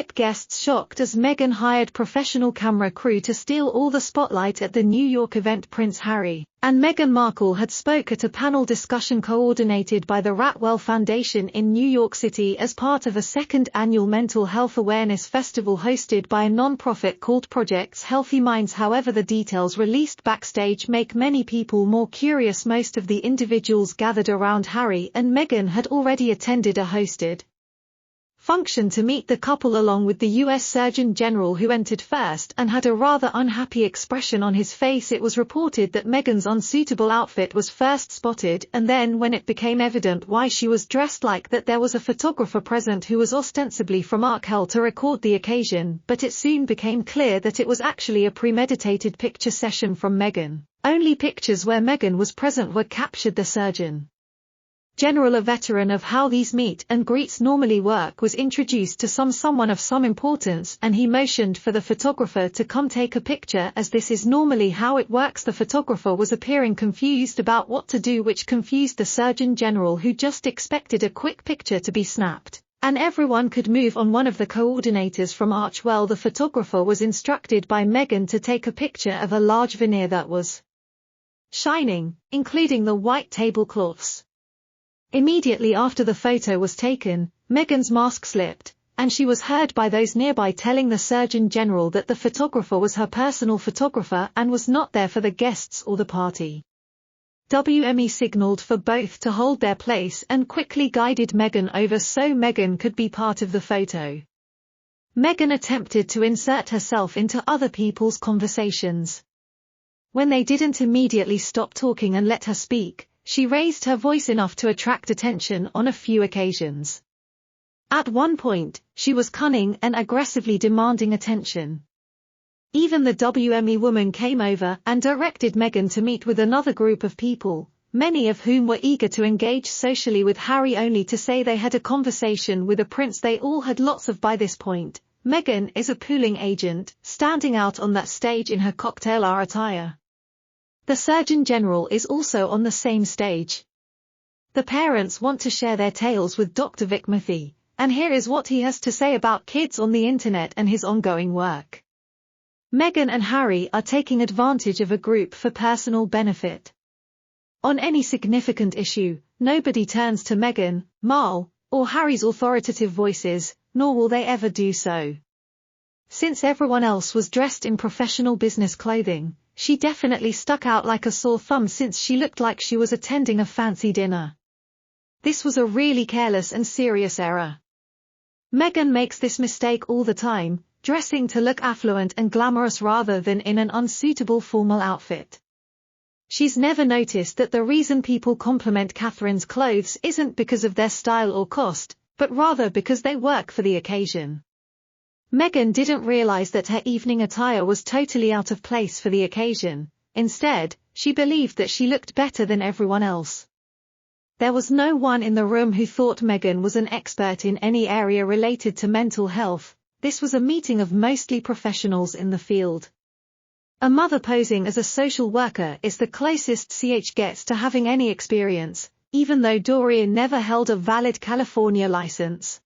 VIP guests shocked as Meghan hired professional camera crew to steal all the spotlight at the New York event. Prince Harry and Meghan Markle had spoke at a panel discussion coordinated by the Archewell Foundation in New York City as part of a second annual mental health awareness festival hosted by a non-profit called Project's Healthy Minds. However, the details released backstage make many people more curious. Most of the individuals gathered around Harry and Meghan had already attended a hosted function to meet the couple along with the US Surgeon General, who entered first and had a rather unhappy expression on his face. It was reported that Meghan's unsuitable outfit was first spotted, and then when it became evident why she was dressed like that, there was a photographer present who was ostensibly from Archewell to record the occasion, but it soon became clear that it was actually a premeditated picture session from Meghan. Only pictures where Meghan was present were captured. The Surgeon General, a veteran of how these meet and greets normally work, was introduced to someone of some importance, and he motioned for the photographer to come take a picture, as this is normally how it works. The photographer was appearing confused about what to do, which confused the Surgeon General, who just expected a quick picture to be snapped and everyone could move on. One of the coordinators from Archewell, the photographer, was instructed by Meghan to take a picture of a large veneer that was shining, including the white tablecloths. Immediately after the photo was taken, Meghan's mask slipped, and she was heard by those nearby telling the Surgeon General that the photographer was her personal photographer and was not there for the guests or the party. WME signaled for both to hold their place and quickly guided Meghan over so Meghan could be part of the photo. Meghan attempted to insert herself into other people's conversations. When they didn't immediately stop talking and let her speak, she raised her voice enough to attract attention on a few occasions. At one point, she was cunning and aggressively demanding attention. Even the WME woman came over and directed Meghan to meet with another group of people, many of whom were eager to engage socially with Harry, only to say they had a conversation with a prince they all had lots of. By this point, Meghan is a pooling agent, standing out on that stage in her cocktail hour attire. The Surgeon General is also on the same stage. The parents want to share their tales with Dr. Vic Murthy, and here is what he has to say about kids on the internet and his ongoing work. Meghan and Harry are taking advantage of a group for personal benefit. On any significant issue, nobody turns to Meghan, Markle, or Harry's authoritative voices, nor will they ever do so. Since everyone else was dressed in professional business clothing, she definitely stuck out like a sore thumb, since she looked like she was attending a fancy dinner. This was a really careless and serious error. Meghan makes this mistake all the time, dressing to look affluent and glamorous rather than in an unsuitable formal outfit. She's never noticed that the reason people compliment Catherine's clothes isn't because of their style or cost, but rather because they work for the occasion. Meghan didn't realize that her evening attire was totally out of place for the occasion. Instead, she believed that she looked better than everyone else. There was no one in the room who thought Meghan was an expert in any area related to mental health. This was a meeting of mostly professionals in the field. A mother posing as a social worker is the closest CH gets to having any experience, even though Doreen never held a valid California license.